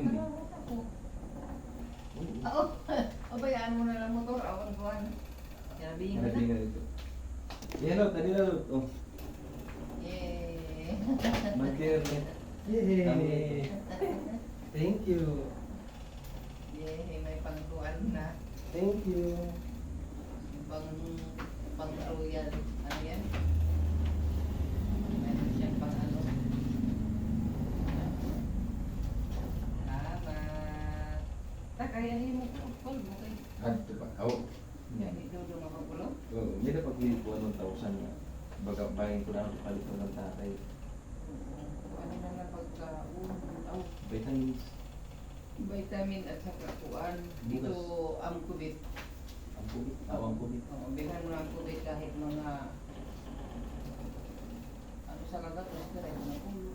Hindi. Ako. Oo. Oo. Pabayaan mo na lang motor. Awan ko ano. Sinabihin ko Narating na. na dito. Yan o, kanina o. Oh. Yay. Mag-internet. Yay! Thank you. Yay. May pangkuan na. Thank you. Pang royal. Ano yan? Meron siyang pang ano. Salamat. Takayahin mo ko. Paul, bukay. Adto pa. Oo. Yan, idudo makapulo. Oo. Hindi na pag-lilit ko 1,000 na. Baga, bayan ko na ako palit ko ng tatay. Ano na lang pagka Vitamins. vitamin at saka kuan. Dito amkubit. Ang kubit. Ang kubit. Oo, bilhan mo ng amkubit kahit mga ano sa kagat, basta rin na ulo.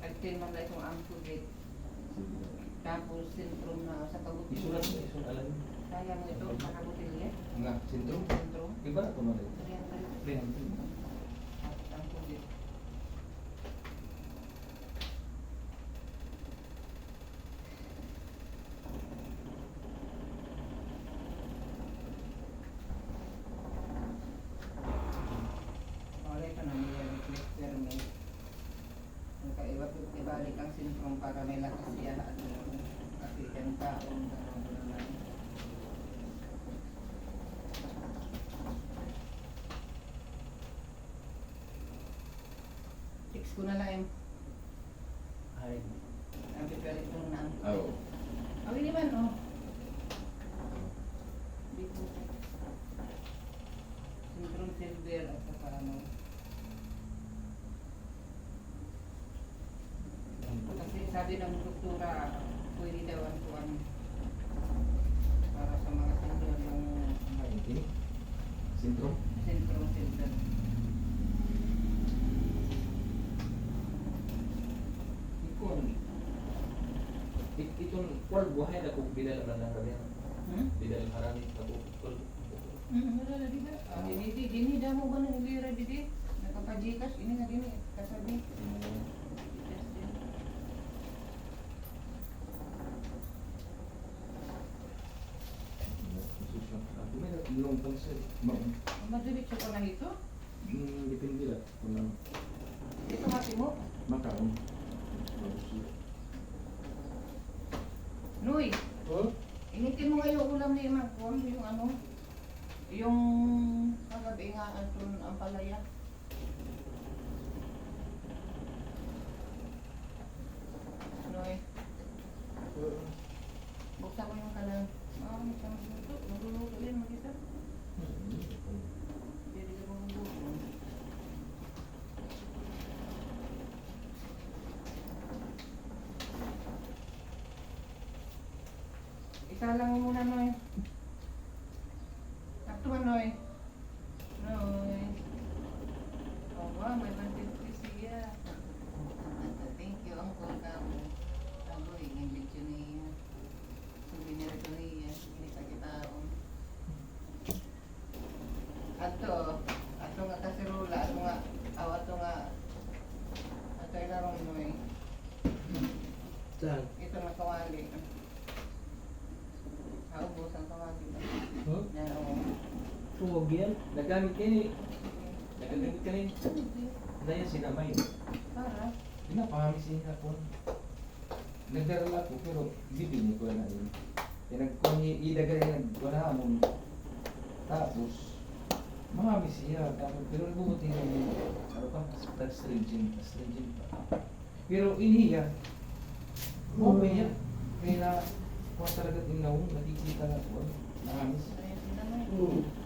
Agtin man lang itong amkubit. Tapos sintrom na sa kabutil. Isulat mo, isulat alam mo. Kaya mo ito sa kabutil niya. Nga, sintro. Sintrom. Iba na ito na rin. Ayan. At amkubit. Wala ka na may reflector may ibalik ang sintrom para may lakas siya at kasi yung taon na text ko na lang yung Hi. ang pipelito na Oo. awin naman oh dito sintrom silver at saka ano kasi sabi ng doktora pwede daw ang kuwan para sa mga senior yung Ini. Sintro. sintrom silver. Ikon. Itong kwal buhay na kung bidal man lang kami. Bidal marami na kung Wala na di ba? Dini damo ba na ilira didi? Nakapajikas ini nga dini kasabi. Ilong pansa. Madiretso ko na ito. Depende lang. Kung ano. Ito hati mo. Makaon. Noy, Oh? initin mo ngayon ulam ni Magpon, yung ano, yung kagabi nga Anton ang palaya. Noy, buksan ko yung kanang, may isang luto, magluluto yan mag-isa. Pwede ka bang magluto? Isa lang muna, Noy. Sakto man, Noy. Noy. Oh, wow, may bandit siya. Thank you, Uncle Cabo. Cabo, yung video niya. Souvenir ko niya. Hindi pa kita ako. Ato nga kasirula, ato nga, ato ilarong, Noy. Saan? Ito na kawali. Naubos ang kawali. Huh? Yan, oo. Tuwag yan? Nagamit kini. Nagamit kini. Dahil sinamay. Para? Pinapahami siya po. Nagdarala ko pero bibili ko na yun. Kung idagay nagwala mo. Tapos mahami siya. Tapos pero nabubuti na yun. Ano pa? Astringent pa. Pero iniya. Okay yan. Kaya kung talaga tinaw, nakikita na po. Nahamis.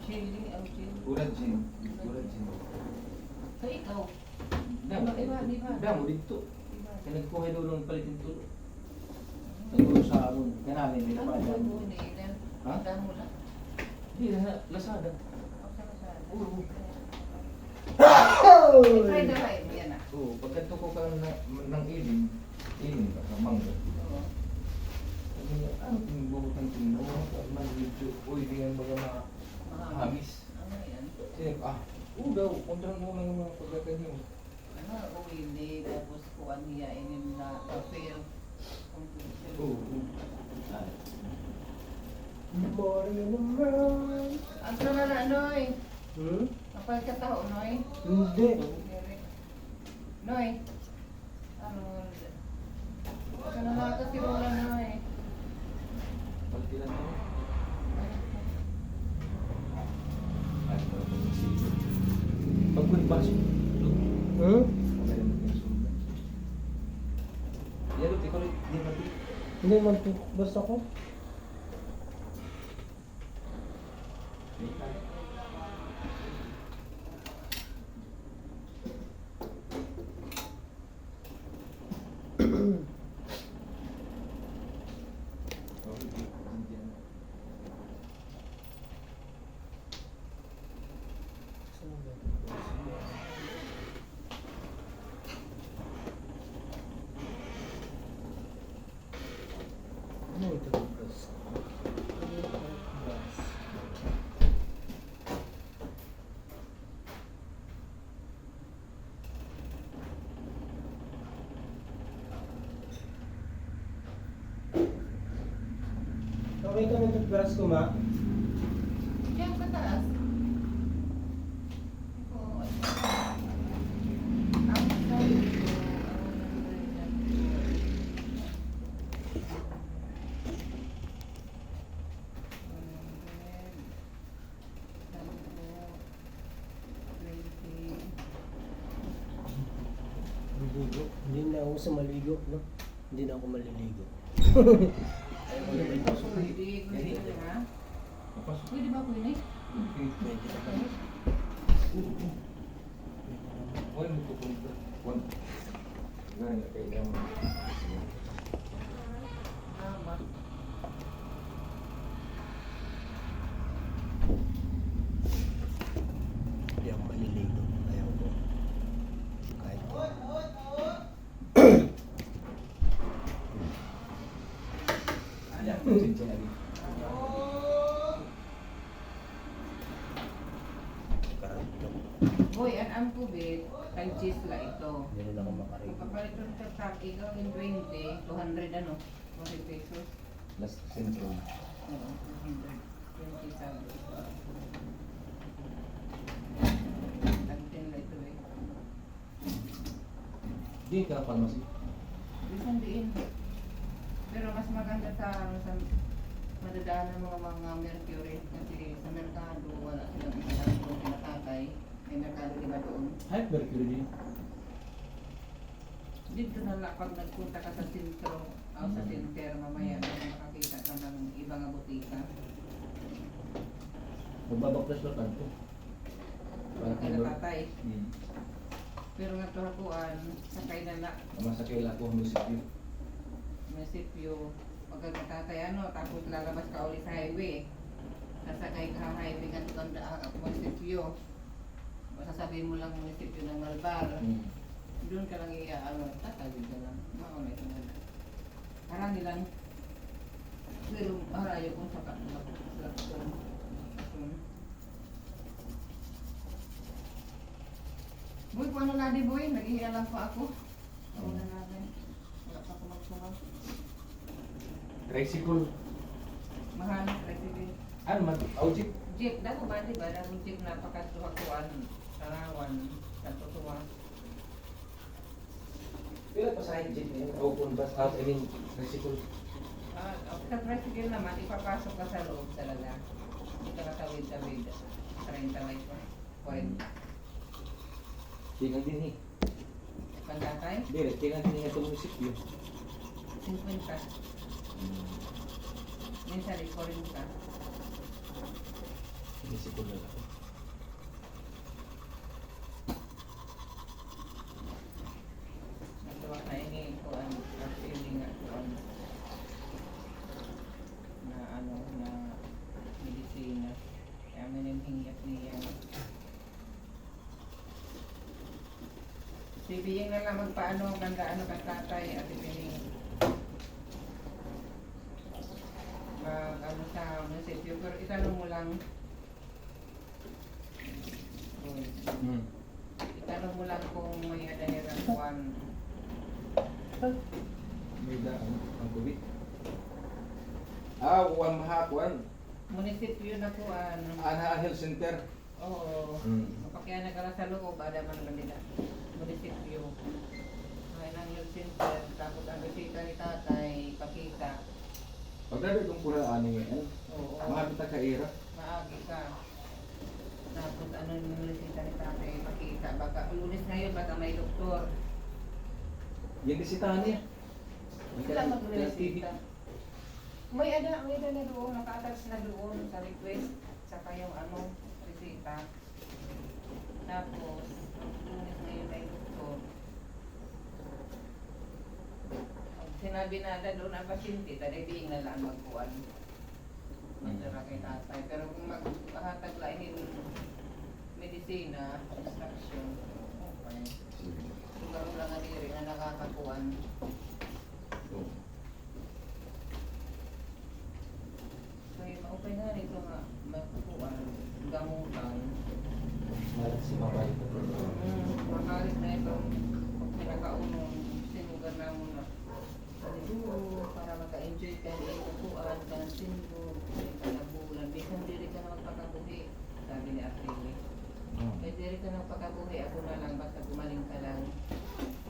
Chili, ang chili. Urad gin. So ikaw? Damo. Iba. Damo dito. Iba. Kaya nagkuhay daw ng palitin tulo. Nagkuhay sa aron. Kanalin nila pa. Ano mo ni Eden? Ha? Damo na. Hindi, nasa Lazada. Ako sa kasal. Oo. Try the right. Yan na. Oo, pagkanto ko ka ng ilin ka sa mangga. Oo. Sabi niya, ano pinubuhutan ko na? Mag-video. Uy, di yan baga mahamis. Ano yan? Siya, oo daw, kontra mo lang yung mga pagkakan niyo. Ano, uwili, tapos kuwan tayo naman. Ang sama na, Noy. Hmm? Kapag katao, Noy. Hindi. Noy. Ano? Ito na mga kasirulan, Noy. Pagkilan mo. Pag may baso. Hmm? Meron mo yung sundan. Yan, ikaw rin. Hindi mati. Hindi man po. Basta ko. Ano ito? Bus. Bus. Okay ka ng toothbrush ko, ma? Diyan pataas. Ito, ang sabi ko, Maligo. Hindi na ako sa maligo, no? Hindi na ako maliligo. Pwede ba po yun eh? Pwede na kami. Huwag mo pupunta. Huwag. Ganyan, kailangan. Tama. Hindi ako maliligo. Ayaw ko. Kahit Yan, sinsya na rin. karantong. Boy, ang kubit, kay Chisla ito. Hindi rin ako makarigo. Kapalit ko sa truck, ikaw in 20, 200 ano? 20 pesos. Last sentro. Oo, 200. 20 sabi. Tag-10 na ito eh. Di ka pharmacy. Isang diin. Pero mas maganda sa madadaan ng mga mercury kasi sa merkado wala silang isalang kung pinatatay. May merkado diba doon? High mercury din. Dito na lang pag nagpunta ka sa sentro o sa center mamaya makakita ka ng ibang butika. Magbabaklas na kanto. Para kay Lord. Pinatatay. Hmm. Pero nga to hakuan, sakay na na, Masakay lang ako munisipyo. munisipyo, pagkakatatay ano, tapos lalabas ka ulit sa highway. Sasakay ka sa highway nga ito munisipyo. Masasabihin mo lang munisipyo ng Malbar. Hmm. Doon ka lang ano, tatawid ka lang. Mauna ito na. Parang nilang, pero harayo kung sa lakson. Boy, kung ano na di boy, naghihiya lang pa ako. Ako na natin. Wala pa ako magsumaw. Tricycle. Mahal, president. Ano man? Audit. Jeep, dako ba di ba? Dako jeep na pakatuhakuan, Tarawan, Katutuwa. Pila pa sa jeep niya? O kung bus out, I mean, tricycle. Sa tricycle naman, ipapasok ka sa loob talaga. Hindi ka katawid-tawid. 30 lang ito. 40. Tingnan din eh. Pandatay, Dire, tingnan din niya itong munisipyo. 50. Minsan, 40 ka. Munisipyo na lang. Nagtawa na ini ko ang feeling nga ko na ano na medisina. Kaya minimhingyat niya. Bibigyan na lang magpaano ganda ano ka tatay at ipiling mag ano sa munisipyo pero itanong mo lang Hmm. itanong mo lang kung may adahiran kuwan. May daan ang COVID. Ah, one mahakuan. Munisipyo na ko Ana Health Center. Oo. Mapakyanan ka lang sa loob, ada man naman nila. Munisipyo. May nang health center, tapos ang bisita ni tatay, pakita. Pagdado itong pura ani ngayon. Oo. Mga bita ka era. Maagi ka. Tapos ano yung bisita ni tatay, pakita. Baka lunes ngayon, baka may doktor. Yan bisitahan niya. Sila magresita. May ada na doon, naka-attach na doon sa request. Saka yung ano, resita. Tapos, lunes ngayon ay doktor. Pag sinabi na ada doon ang pasyente, tadibing na lang magkuhan. Magdara kay tatay. Pero kung maghahatag lang yung medisina, instruction, okay. Siguro lang ang diri na nakakakuhan. Kaya maupay nga rito nga, magkukuhan, gamutan. Malat si Mabay ko. Makalit na itong pinakaunong sinugan na mo na. Siguro, para maka-enjoy ka ng kukuhan, dancing mo, kalabulan. Bisan diri ka na magpakabuhi, sabi ni Aprili. Kaya diri ka na magpakabuhi, ako na lang, basta gumaling ka lang.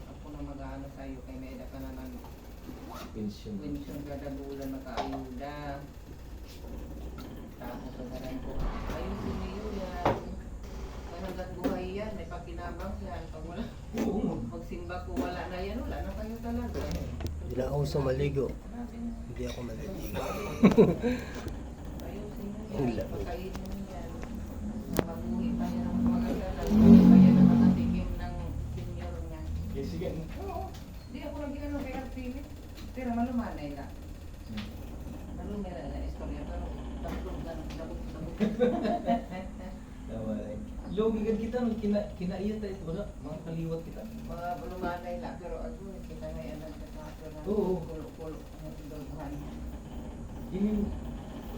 Ako na mag-ano sa'yo, kay may edad ka na ng Pension. pensyon kada bulan makaayuda. Tapos ang garan ko, ayusin niyo yan. Hanggang buhay yan, may pakinabang yan. Pag wala, Oo. magsimba ko, wala na yan, wala na kayo talaga. Hindi na ako sa maligo. Sinabi na. Hindi ako maliligo. Ayusin niyo Wala. yan, pagkainin niyo yan. Nakabuhi pa yan ang magagalang. Hindi pa yan ang nakatikim ng senior niya. Okay, sige. Oo, di ako nag-ano kay Artili. Pero malumanay na. Malumay na istorya, pero tatlong ganun, labot-labot. Tama rin. Logi kan kita nung kinaiya tayo ito wala. Mga kaliwat kita. Mga lumanay na, pero ako, kita na yan ang kasato na Oo. kulo-kulo ang indulhan. Yun yung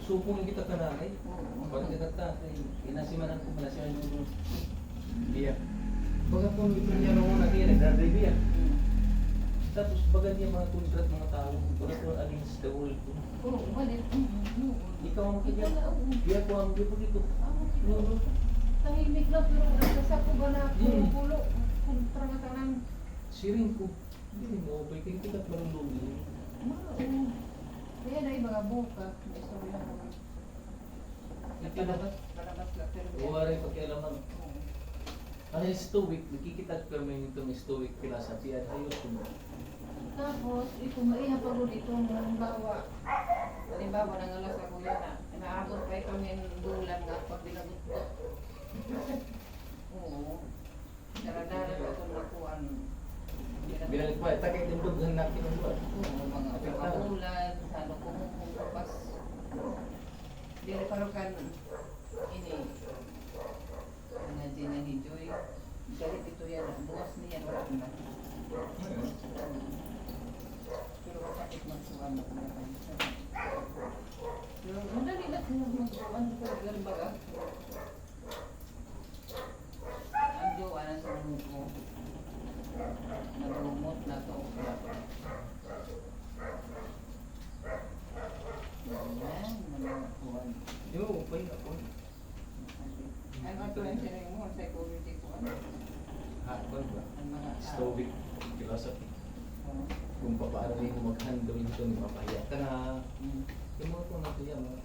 supong kita kananay. Oo. Pag tatay, inasimanan ko malasiman yung biya. Baga po ito niya nung una niya, nag-drive yan. Tapos baga niya mga kontrat mga tao, baga po against the world. Oo, umalit. Ikaw ang Ikaw kanya. na, oo. Biya ko ang bipo dito. Oo. Tahimik na, pero nagsasapo ba na Hmm. kulo-kulo? Kontra nga tanang. Siring ko. Hindi mo, okay kayo kita parang logi. Oo. Kaya na yung mga buka, may istorya naman. Palabas lang, pero Uwaray pakialaman. Oo. Ano yung stoic, nakikita ko may itong stoic philosophy at ayos ko mo. Tapos, ito maiha pa rin itong halimbawa, nangalas ako yun na, inaabot pa ito ng bulan nga pag binagot ko. Oo. Daradara pa itong nakuhan. Binalik pa, takay din doon na kinuha. Oo, mga kabulan, sano kumukupas. Dili pa rin kan, ini, nga din na ni Joy. Galit ito yan, bukas niya, wala na. Pero sakit magsuwan ako na kayo. Pero madali lang sila magsuwan ko lang baga. Ang jowa na sa mundo. Nagumot na to. Yan, magsuwan. Yo, pay ako. Ano ito yung sinay mo, psychology ko ano? Ha, ba? Ang mga Stoic philosophy. Oo. Kung paano rin mo mag-handle ito, ni papahiya ka na. Mm. Yung mga kung natin yan, mga